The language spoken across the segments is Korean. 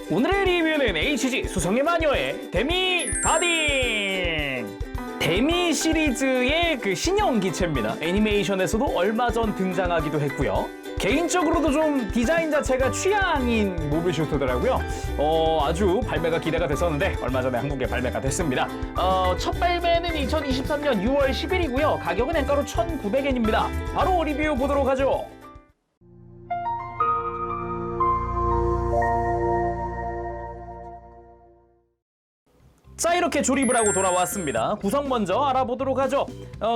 오늘의 리뷰는 HG 수성의 마녀의 데미 바딩! 데미 시리즈의 그 신형 기체입니다. 애니메이션에서도 얼마 전 등장하기도 했고요. 개인적으로도 좀 디자인 자체가 취향인 모빌 슈터더라고요. 아주 발매가 기대가 됐었는데 얼마 전에 한국에 발매가 됐습니다. 첫 발매는 2023년 6월 10일이고요. 가격은 엔가로 1,900엔입니다. 바로 리뷰 보도록 하죠. 자, 이렇게 조립을 하고 돌아왔습니다. 구성 먼저 알아보도록 하죠.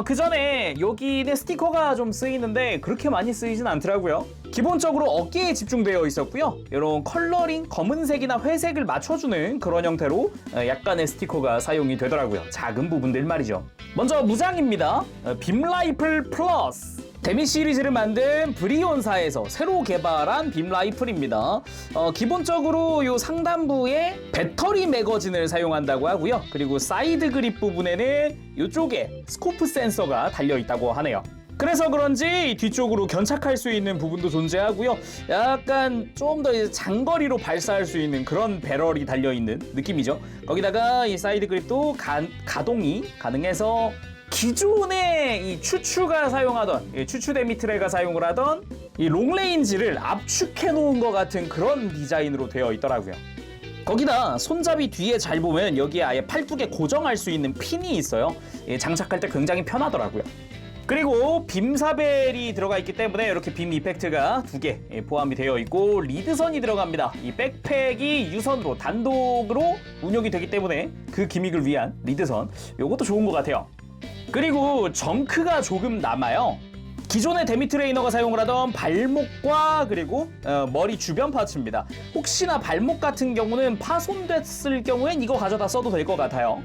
그 전에 여기는 스티커가 좀 쓰이는데 그렇게 많이 쓰이진 않더라고요. 기본적으로 어깨에 집중되어 있었고요. 이런 컬러링 검은색이나 회색을 맞춰주는 그런 형태로 약간의 스티커가 사용이 되더라고요. 작은 부분들 말이죠. 먼저 무장입니다. 빔 라이플 플러스. 데미 시리즈를 만든 브리온사에서 새로 개발한 빔 라이플입니다. 기본적으로 요 상단부에 배터리 매거진을 사용한다고 하고요. 그리고 사이드 그립 부분에는 이쪽에 스코프 센서가 달려 있다고 하네요. 그래서 그런지 뒤쪽으로 견착할 수 있는 부분도 존재하고요. 약간 좀 더 장거리로 발사할 수 있는 그런 배럴이 달려있는 느낌이죠. 거기다가 이 사이드 그립도 가동이 가능해서 기존에 이 추추가 사용하던, 추추 데미트레가 사용을 하던 이 롱레인지를 압축해 놓은 것 같은 그런 디자인으로 되어 있더라고요. 거기다 손잡이 뒤에 잘 보면 여기에 아예 팔뚝에 고정할 수 있는 핀이 있어요. 장착할 때 굉장히 편하더라고요. 그리고 빔 사벨이 들어가 있기 때문에 이렇게 빔 이펙트가 2개 포함이 되어 있고 리드선이 들어갑니다. 이 백팩이 유선으로 단독으로 운영이 되기 때문에 그 기믹을 위한 리드선, 이것도 좋은 것 같아요. 그리고 정크가 조금 남아요. 기존의 데미 트레이너가 사용을 하던 발목과 그리고 머리 주변 파츠입니다. 혹시나 발목 같은 경우는 파손됐을 경우엔 이거 가져다 써도 될 것 같아요.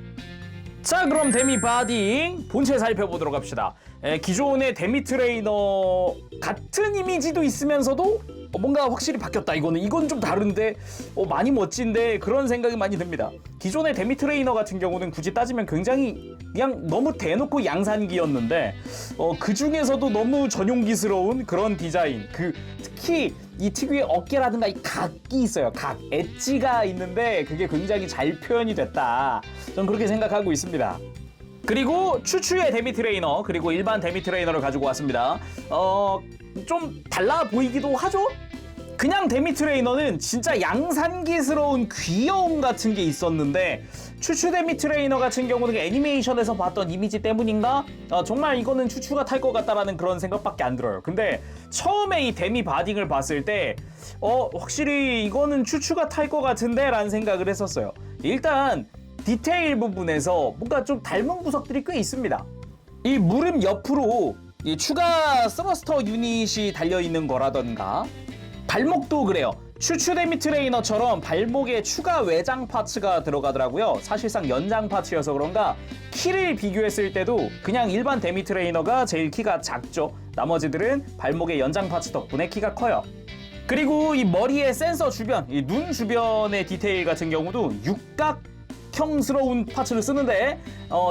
자, 그럼 데미 바딩 본체 살펴보도록 합시다. 기존의 데미 트레이너 같은 이미지도 있으면서도 뭔가 확실히 바뀌었다. 이건 좀 다른데 많이 멋진데 그런 생각이 많이 듭니다. 기존의 데미 트레이너 같은 경우는 굳이 따지면 굉장히 그냥 너무 대놓고 양산기였는데 그 중에서도 너무 전용기스러운 그런 디자인. 특히 이 특유의 어깨라든가 이 각이 있어요. 각, 엣지가 있는데 그게 굉장히 잘 표현이 됐다. 저는 그렇게 생각하고 있습니다. 그리고 추추의 데미 트레이너 그리고 일반 데미 트레이너를 가지고 왔습니다. 좀 달라 보이기도 하죠? 그냥 데미 트레이너는 진짜 양산기스러운 귀여움 같은 게 있었는데 추추 데미 트레이너 같은 경우는 애니메이션에서 봤던 이미지 때문인가? 정말 이거는 추추가 탈 것 같다라는 그런 생각밖에 안 들어요. 근데 처음에 이 데미 바딩을 봤을 때 확실히 이거는 추추가 탈 것 같은데 라는 생각을 했었어요. 일단 디테일 부분에서 뭔가 좀 닮은 구석들이 꽤 있습니다. 이 무릎 옆으로 이 추가 스러스터 유닛이 달려있는 거라던가 발목도 그래요. 추추 데미 트레이너처럼 발목에 추가 외장 파츠가 들어가더라고요. 사실상 연장 파츠여서 그런가 키를 비교했을 때도 그냥 일반 데미 트레이너가 제일 키가 작죠. 나머지들은 발목의 연장 파츠 덕분에 키가 커요. 그리고 이 머리의 센서 주변, 이 눈 주변의 디테일 같은 경우도 육각형스러운 파츠를 쓰는데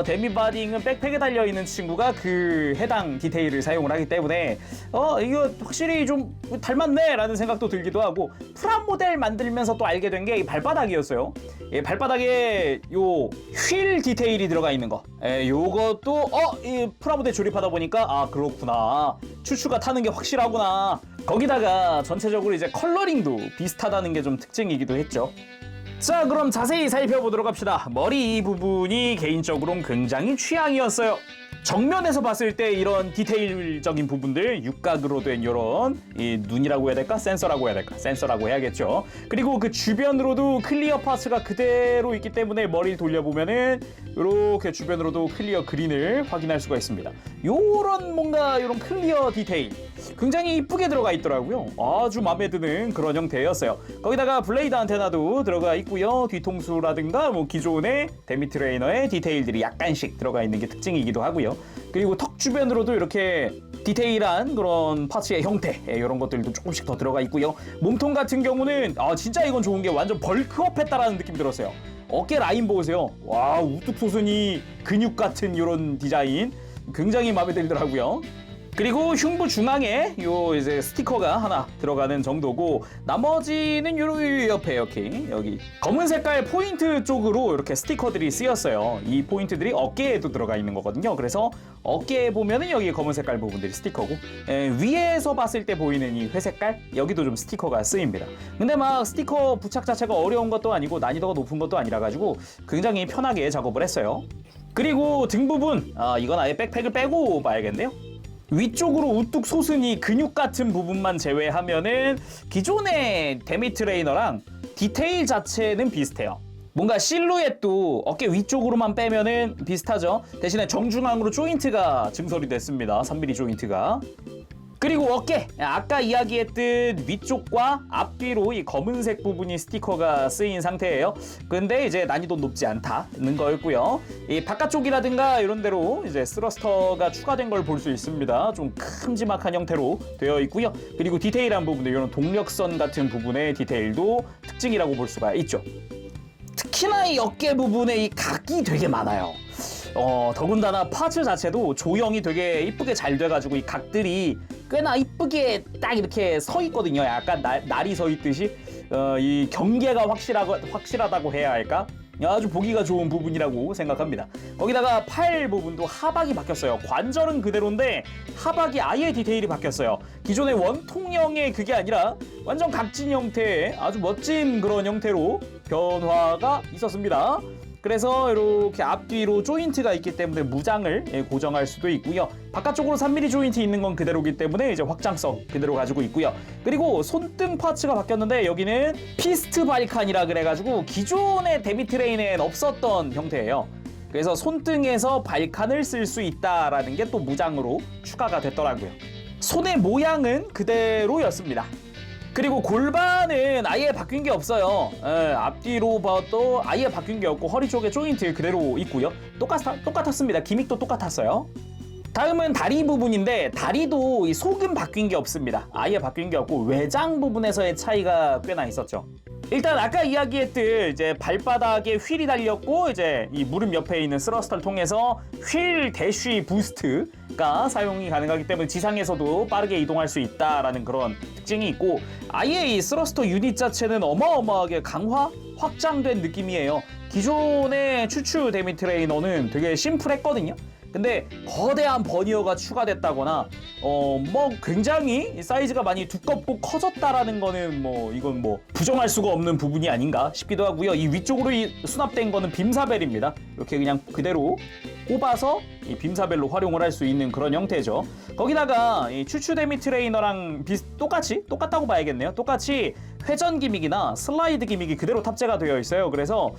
데미 바딩은 백팩에 달려있는 친구가 그 해당 디테일을 사용을 하기 때문에 이거 확실히 좀 닮았네 라는 생각도 들기도 하고 프라모델 만들면서 또 알게 된 게 이 발바닥이었어요. 발바닥에 요 휠 디테일이 들어가 있는 거 요것도 이 프라모델 조립하다 보니까 그렇구나, 추추가 타는 게 확실하구나. 거기다가 전체적으로 이제 컬러링도 비슷하다는 게 좀 특징이기도 했죠. 자, 그럼 자세히 살펴보도록 합시다. 머리 이 부분이 개인적으로는 굉장히 취향이었어요. 정면에서 봤을 때 이런 디테일적인 부분들, 육각으로 된 이런 이 눈이라고 해야 될까? 센서라고 해야 될까? 센서라고 해야겠죠. 그리고 그 주변으로도 클리어 파츠가 그대로 있기 때문에 머리를 돌려보면은 이렇게 주변으로도 클리어 그린을 확인할 수가 있습니다. 요런 뭔가 이런 클리어 디테일 굉장히 이쁘게 들어가 있더라고요. 아주 마음에 드는 그런 형태였어요. 거기다가 블레이드 안테나도 들어가 있고요. 뒤통수라든가 기존의 데미 트레이너의 디테일들이 약간씩 들어가 있는 게 특징이기도 하고요. 그리고 턱 주변으로도 이렇게 디테일한 그런 파츠의 형태 이런 것들도 조금씩 더 들어가 있고요. 몸통 같은 경우는 진짜 이건 좋은 게 완전 벌크업 했다라는 느낌 들었어요. 어깨 라인 보세요. 와, 우뚝 솟으니 근육 같은 이런 디자인 굉장히 마음에 들더라고요. 그리고 흉부 중앙에 요 이제 스티커가 하나 들어가는 정도고, 나머지는 요 옆에 이렇게 여기 검은 색깔 포인트 쪽으로 이렇게 스티커들이 쓰였어요. 이 포인트들이 어깨에도 들어가 있는 거거든요. 그래서 어깨에 보면은 여기 검은 색깔 부분들이 스티커고, 위에서 봤을 때 보이는 이 회색깔 여기도 좀 스티커가 쓰입니다. 근데 막 스티커 부착 자체가 어려운 것도 아니고 난이도가 높은 것도 아니라 가지고 굉장히 편하게 작업을 했어요. 그리고 등 부분, 이건 아예 백팩을 빼고 봐야겠네요. 위쪽으로 우뚝 솟은 이 근육 같은 부분만 제외하면은 기존의 데미 트레이너랑 디테일 자체는 비슷해요. 뭔가 실루엣도 어깨 위쪽으로만 빼면은 비슷하죠. 대신에 정중앙으로 조인트가 증설이 됐습니다. 3mm 조인트가. 그리고 어깨, 아까 이야기했듯 위쪽과 앞뒤로 이 검은색 부분이 스티커가 쓰인 상태예요. 근데 이제 난이도 높지 않다는 거였고요. 이 바깥쪽이라든가 이런 데로 이제 스러스터가 추가된 걸 볼 수 있습니다. 좀 큼지막한 형태로 되어 있고요. 그리고 디테일한 부분들, 이런 동력선 같은 부분의 디테일도 특징이라고 볼 수가 있죠. 특히나 이 어깨 부분에 이 각이 되게 많아요. 더군다나 파츠 자체도 조형이 되게 이쁘게 잘 돼가지고 이 각들이 꽤나 이쁘게 딱 이렇게 서 있거든요. 약간 날이 서 있듯이 이 경계가 확실하다고 해야 할까? 아주 보기가 좋은 부분이라고 생각합니다. 거기다가 팔 부분도 하박이 바뀌었어요. 관절은 그대로인데 하박이 아예 디테일이 바뀌었어요. 기존의 원통형의 그게 아니라 완전 각진 형태의 아주 멋진 그런 형태로 변화가 있었습니다. 그래서 이렇게 앞뒤로 조인트가 있기 때문에 무장을 고정할 수도 있고요. 바깥쪽으로 3mm 조인트 있는 건 그대로기 때문에 이제 확장성 그대로 가지고 있고요. 그리고 손등 파츠가 바뀌었는데 여기는 피스트 발칸이라 그래가지고 기존의 데미 트레인엔 없었던 형태예요. 그래서 손등에서 발칸을 쓸 수 있다라는 게 또 무장으로 추가가 됐더라고요. 손의 모양은 그대로였습니다. 그리고 골반은 아예 바뀐 게 없어요. 앞뒤로 봐도 아예 바뀐 게 없고 허리 쪽에 조인트 그대로 있고요. 똑같았습니다. 기믹도 똑같았어요. 다음은 다리 부분인데 다리도 이 속은 바뀐 게 없습니다. 아예 바뀐 게 없고 외장 부분에서의 차이가 꽤나 있었죠. 일단 아까 이야기했듯 이제 발바닥에 휠이 달렸고 이제 이 무릎 옆에 있는 스러스터를 통해서 휠 대쉬 부스트가 사용이 가능하기 때문에 지상에서도 빠르게 이동할 수 있다라는 그런 특징이 있고, 아예 이 스러스터 유닛 자체는 어마어마하게 강화, 확장된 느낌이에요. 기존의 추추 데미 트레이너는 되게 심플했거든요. 근데 거대한 버니어가 추가됐다거나 뭐 굉장히 사이즈가 많이 두껍고 커졌다라는 거는 뭐 이건 뭐 부정할 수가 없는 부분이 아닌가 싶기도 하고요. 이 위쪽으로 수납된 거는 빔사벨입니다. 이렇게 그냥 그대로 꼽아서 이 빔사벨로 활용을 할 수 있는 그런 형태죠. 거기다가 이 추추 데미 트레이너랑 똑같다고 봐야겠네요. 똑같이 회전 기믹이나 슬라이드 기믹이 그대로 탑재가 되어 있어요. 그래서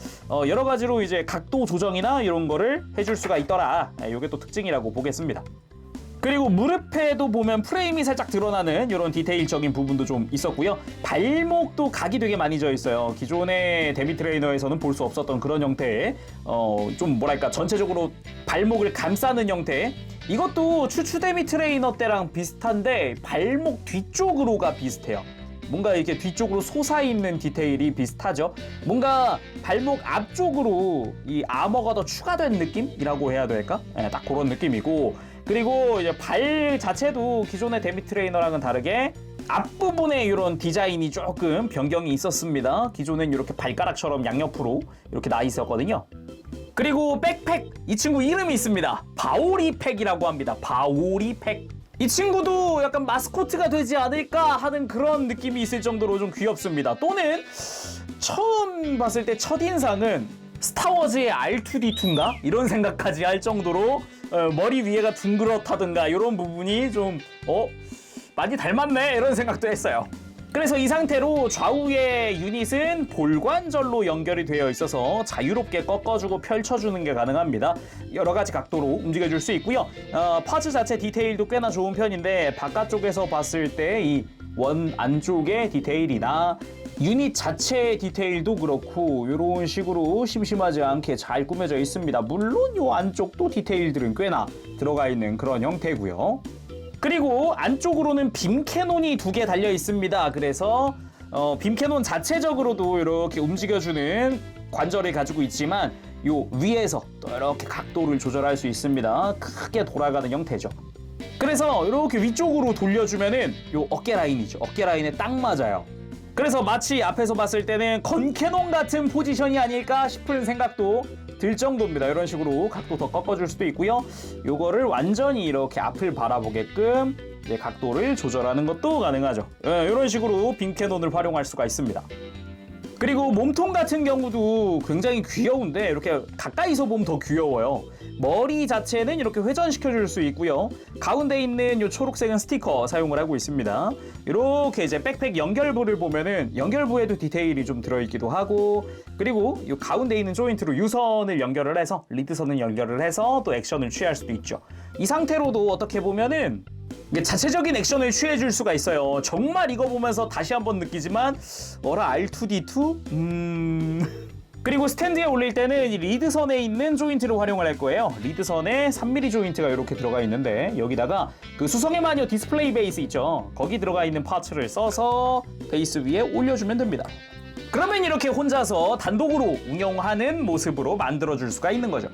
여러 가지로 이제 각도 조정이나 이런 거를 해줄 수가 있더라. 이게 또 특징이라고 보겠습니다. 그리고 무릎에도 보면 프레임이 살짝 드러나는 이런 디테일적인 부분도 좀 있었고요. 발목도 각이 되게 많이 져 있어요. 기존의 데미 트레이너에서는 볼 수 없었던 그런 형태의 좀 뭐랄까 전체적으로 발목을 감싸는 형태. 이것도 추추 데미 트레이너 때랑 비슷한데 발목 뒤쪽으로가 비슷해요. 뭔가 이렇게 뒤쪽으로 솟아있는 디테일이 비슷하죠. 뭔가 발목 앞쪽으로 이 아머가 더 추가된 느낌이라고 해야 될까? 딱 그런 느낌이고, 그리고 이제 발 자체도 기존의 데미 트레이너랑은 다르게 앞부분에 이런 디자인이 조금 변경이 있었습니다. 기존엔 이렇게 발가락처럼 양옆으로 이렇게 나 있었거든요. 그리고 백팩, 이 친구 이름이 있습니다. 바오리팩이라고 합니다. 바오리팩. 이 친구도 약간 마스코트가 되지 않을까 하는 그런 느낌이 있을 정도로 좀 귀엽습니다. 또는 처음 봤을 때 첫인상은 스타워즈의 R2D2인가? 이런 생각까지 할 정도로 머리 위에가 둥그렇다든가 이런 부분이 좀 많이 닮았네 이런 생각도 했어요. 그래서 이 상태로 좌우의 유닛은 볼관절로 연결이 되어 있어서 자유롭게 꺾어주고 펼쳐주는 게 가능합니다. 여러 가지 각도로 움직여줄 수 있고요. 파츠 자체 디테일도 꽤나 좋은 편인데 바깥쪽에서 봤을 때 이 원 안쪽의 디테일이나 유닛 자체의 디테일도 그렇고 이런 식으로 심심하지 않게 잘 꾸며져 있습니다. 물론 이 안쪽도 디테일들은 꽤나 들어가 있는 그런 형태고요. 그리고 안쪽으로는 빔 캐논이 2개 달려 있습니다. 그래서 빔 캐논 자체적으로도 이렇게 움직여주는 관절을 가지고 있지만 요 위에서 또 이렇게 각도를 조절할 수 있습니다. 크게 돌아가는 형태죠. 그래서 이렇게 위쪽으로 돌려주면은 요 어깨 라인이죠. 어깨 라인에 딱 맞아요. 그래서 마치 앞에서 봤을 때는 건캐논 같은 포지션이 아닐까 싶은 생각도 들 정도입니다. 이런 식으로 각도 더 꺾어줄 수도 있고요. 요거를 완전히 이렇게 앞을 바라보게끔 이제 각도를 조절하는 것도 가능하죠. 이런 식으로 빈캐논을 활용할 수가 있습니다. 그리고 몸통 같은 경우도 굉장히 귀여운데 이렇게 가까이서 보면 더 귀여워요. 머리 자체는 이렇게 회전시켜줄 수 있고요. 가운데 있는 이 초록색은 스티커 사용을 하고 있습니다. 이렇게 이제 백팩 연결부를 보면은 연결부에도 디테일이 좀 들어있기도 하고, 그리고 이 가운데 있는 조인트로 유선을 연결을 해서 리드선을 연결을 해서 또 액션을 취할 수도 있죠. 이 상태로도 어떻게 보면은 자체적인 액션을 취해줄 수가 있어요. 정말 이거 보면서 다시 한번 느끼지만 어라 R2D2? 그리고 스탠드에 올릴 때는 이 리드선에 있는 조인트를 활용을 할 거예요. 리드선에 3mm 조인트가 이렇게 들어가 있는데 여기다가 그 수성의 마녀 디스플레이 베이스 있죠. 거기 들어가 있는 파츠를 써서 베이스 위에 올려주면 됩니다. 그러면 이렇게 혼자서 단독으로 운영하는 모습으로 만들어줄 수가 있는 거죠.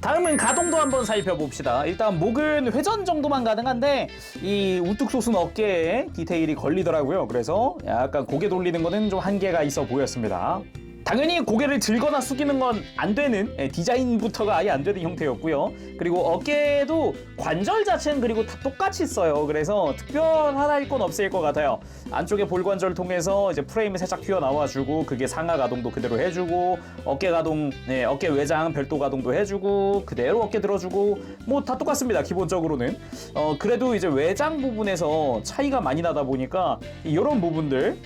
다음은 가동도 한번 살펴봅시다. 일단 목은 회전 정도만 가능한데 이 우뚝 솟은 어깨에 디테일이 걸리더라고요. 그래서 약간 고개 돌리는 거는 좀 한계가 있어 보였습니다. 당연히 고개를 들거나 숙이는 건 안 되는 디자인부터가 아예 안 되는 형태였고요. 그리고 어깨도 관절 자체는 그리고 다 똑같이 써요. 그래서 특별할 건 없을 것 같아요. 안쪽에 볼관절 통해서 이제 프레임이 살짝 튀어나와주고 그게 상하 가동도 그대로 해주고 어깨 가동, 어깨 외장 별도 가동도 해주고 그대로 어깨 들어주고 뭐 다 똑같습니다. 기본적으로는. 그래도 이제 외장 부분에서 차이가 많이 나다 보니까 이런 부분들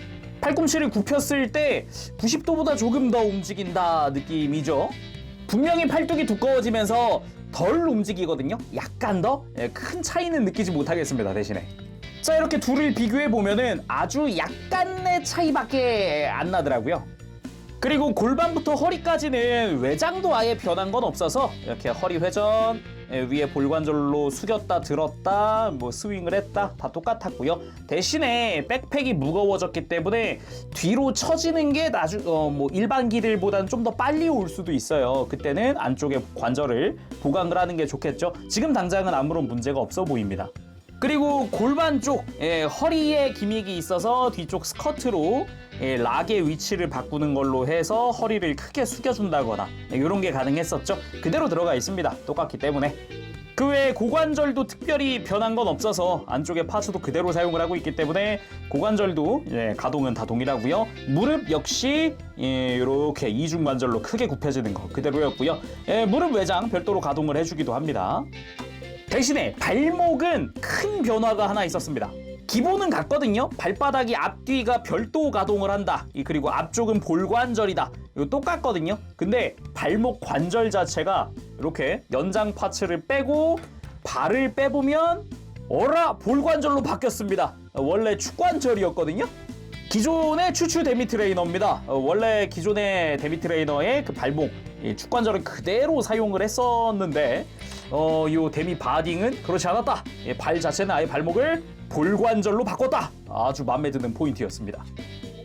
팔꿈치를 굽혔을 때 90도보다 조금 더 움직인다 느낌이죠. 분명히 팔뚝이 두꺼워지면서 덜 움직이거든요. 약간 더 큰 차이는 느끼지 못하겠습니다. 대신에 자, 이렇게 둘을 비교해 보면은 아주 약간의 차이밖에 안 나더라고요. 그리고 골반부터 허리까지는 외장도 아예 변한 건 없어서 이렇게 허리 회전, 위에 볼관절로 숙였다 들었다 뭐 스윙을 했다 다 똑같았고요. 대신에 백팩이 무거워졌기 때문에 뒤로 처지는 게 뭐 일반 기들보다는 좀 더 빨리 올 수도 있어요. 그때는 안쪽에 관절을 보강을 하는 게 좋겠죠. 지금 당장은 아무런 문제가 없어 보입니다. 그리고 골반 쪽 허리에 기믹이 있어서 뒤쪽 스커트로 락의 위치를 바꾸는 걸로 해서 허리를 크게 숙여준다거나 이런 게 가능했었죠. 그대로 들어가 있습니다. 똑같기 때문에. 그 외에 고관절도 특별히 변한 건 없어서 안쪽에 파츠도 그대로 사용을 하고 있기 때문에 고관절도 가동은 다 동일하고요. 무릎 역시 이렇게 이중관절로 크게 굽혀지는 거 그대로였고요. 무릎 외장 별도로 가동을 해주기도 합니다. 대신에 발목은 큰 변화가 하나 있었습니다. 기본은 같거든요. 발바닥이 앞뒤가 별도 가동을 한다. 그리고 앞쪽은 볼관절이다. 이거 똑같거든요. 근데 발목 관절 자체가 이렇게 연장 파츠를 빼고 발을 빼보면 어라 볼관절로 바뀌었습니다. 원래 축관절이었거든요. 기존의 추추 데미 트레이너입니다. 원래 기존의 데미 트레이너의 그 발목 축관절을 그대로 사용을 했었는데 요 데미 바딩은 그렇지 않았다. 발 자체는 아예 발목을 볼관절로 바꿨다. 아주 마음에 드는 포인트였습니다.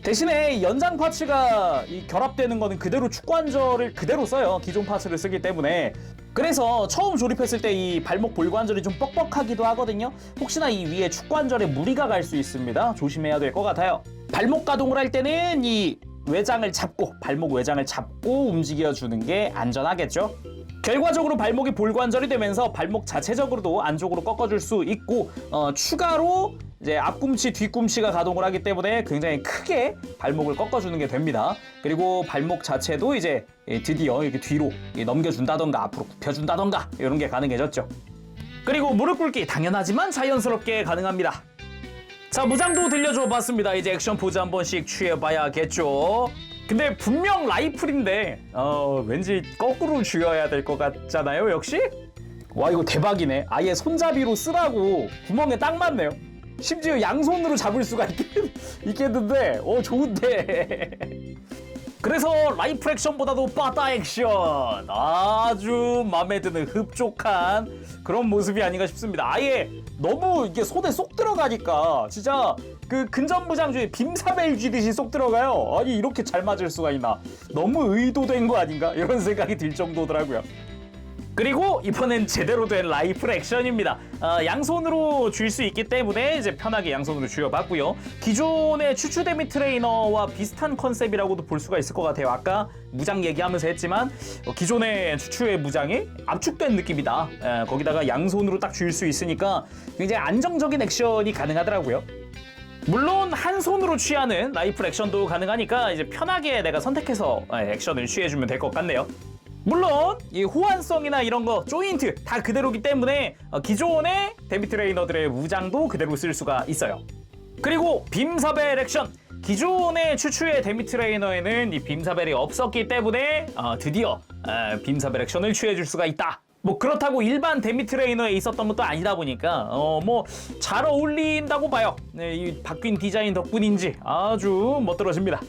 대신에 연장 파츠가 결합되는 거는 그대로 축관절을 그대로 써요. 기존 파츠를 쓰기 때문에. 그래서 처음 조립했을 때 이 발목 볼관절이 좀 뻑뻑하기도 하거든요. 혹시나 이 위에 축관절에 무리가 갈 수 있습니다. 조심해야 될 것 같아요. 발목 가동을 할 때는 이 외장을 잡고 발목 외장을 잡고 움직여주는 게 안전하겠죠. 결과적으로 발목이 볼관절이 되면서 발목 자체적으로도 안쪽으로 꺾어줄 수 있고 추가로 이제 앞꿈치 뒤꿈치가 가동을 하기 때문에 굉장히 크게 발목을 꺾어주는 게 됩니다. 그리고 발목 자체도 이제 드디어 이렇게 뒤로 넘겨준다던가 앞으로 굽혀준다던가 이런 게 가능해졌죠. 그리고 무릎 꿇기 당연하지만 자연스럽게 가능합니다. 자, 무장도 들려줘 봤습니다. 이제 액션 포즈 한 번씩 취해봐야겠죠. 근데 분명 라이플인데 왠지 거꾸로 쥐어야 될 것 같잖아요. 역시 와 이거 대박이네. 아예 손잡이로 쓰라고 구멍에 딱 맞네요. 심지어 양손으로 잡을 수가 있겠는데 좋은데. 그래서 라이플 액션보다도 바다 액션 아주 마음에 드는 흡족한 그런 모습이 아닌가 싶습니다. 아예 너무 이게 손에 쏙 들어가니까 진짜 그 근접무장 중에 빔사벨 쥐듯이 쏙 들어가요. 아니 이렇게 잘 맞을 수가 있나. 너무 의도된 거 아닌가 이런 생각이 들 정도더라고요. 그리고 이번엔 제대로 된 라이플 액션입니다. 양손으로 쥘 수 있기 때문에 이제 편하게 양손으로 쥐어봤고요. 기존의 추추 데미 트레이너와 비슷한 컨셉이라고도 볼 수가 있을 것 같아요. 아까 무장 얘기하면서 했지만 기존의 추추의 무장이 압축된 느낌이다. 거기다가 양손으로 딱 쥘 수 있으니까 굉장히 안정적인 액션이 가능하더라고요. 물론 한 손으로 취하는 라이플 액션도 가능하니까 이제 편하게 내가 선택해서 액션을 취해주면 될 것 같네요. 물론 이 호환성이나 이런 거 조인트 다 그대로기 때문에 기존의 데미 트레이너들의 무장도 그대로 쓸 수가 있어요. 그리고 빔사벨 액션, 기존의 추추의 데미 트레이너에는 이 빔사벨이 없었기 때문에 드디어 빔사벨 액션을 취해줄 수가 있다. 뭐 그렇다고 일반 데미 트레이너에 있었던 것도 아니다 보니까 뭐 잘 어울린다고 봐요. 네, 이 바뀐 디자인 덕분인지 아주 멋들어집니다.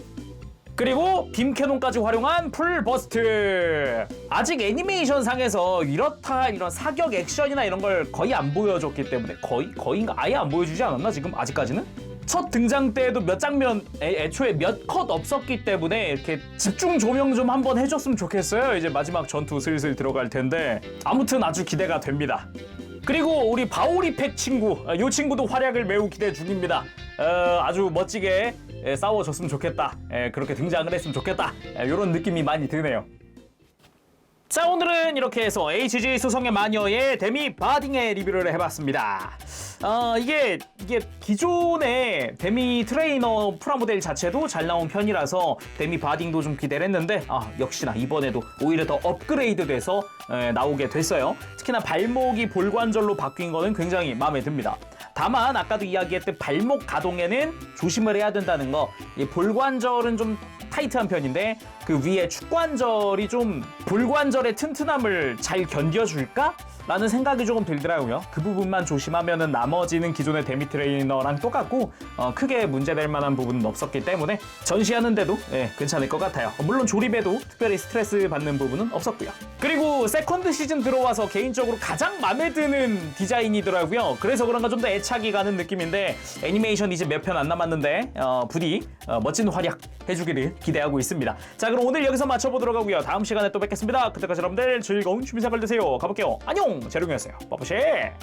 그리고 빔 캐논까지 활용한 풀 버스트. 아직 애니메이션 상에서 이렇다 이런 사격 액션이나 이런 걸 거의 안 보여줬기 때문에 거의인가 아예 안 보여주지 않았나 지금 아직까지는? 첫 등장 때에도 몇 장면 애초에 몇 컷 없었기 때문에 이렇게 집중 조명 좀 한번 해줬으면 좋겠어요. 이제 마지막 전투 슬슬 들어갈 텐데 아무튼 아주 기대가 됩니다. 그리고 우리 바오리팩 친구, 이 친구도 활약을 매우 기대 중입니다. 아주 멋지게 싸워줬으면 좋겠다. 그렇게 등장을 했으면 좋겠다. 이런 느낌이 많이 드네요. 자, 오늘은 이렇게 해서 HG 수성의 마녀의 데미 바딩의 리뷰를 해봤습니다. 이게 기존의 데미 트레이너 프라모델 자체도 잘 나온 편이라서 데미 바딩도 좀 기대를 했는데 역시나 이번에도 오히려 더 업그레이드 돼서 나오게 됐어요. 특히나 발목이 볼관절로 바뀐 거는 굉장히 마음에 듭니다. 다만 아까도 이야기했듯 발목 가동에는 조심을 해야 된다는 거. 이 볼관절은 좀 타이트한 편인데 그 위에 축관절이 좀 볼관절의 튼튼함을 잘 견뎌줄까? 라는 생각이 조금 들더라고요. 그 부분만 조심하면은 나머지는 기존의 데미 트레이너랑 똑같고 크게 문제될 만한 부분은 없었기 때문에 전시하는데도 괜찮을 것 같아요. 물론 조립에도 특별히 스트레스 받는 부분은 없었고요. 그리고 세컨드 시즌 들어와서 개인적으로 가장 마음에 드는 디자인이더라고요. 그래서 그런가 좀 더 애착이 가는 느낌인데 애니메이션 이제 몇 편 안 남았는데 부디 멋진 활약 해주기를 기대하고 있습니다. 자, 그럼 오늘 여기서 마쳐보도록 하고요. 다음 시간에 또 뵙겠습니다. 그때까지 여러분들 즐거운 취미생활 되세요. 가볼게요. 안녕! 재룡이었어요. 빠뽀쉐!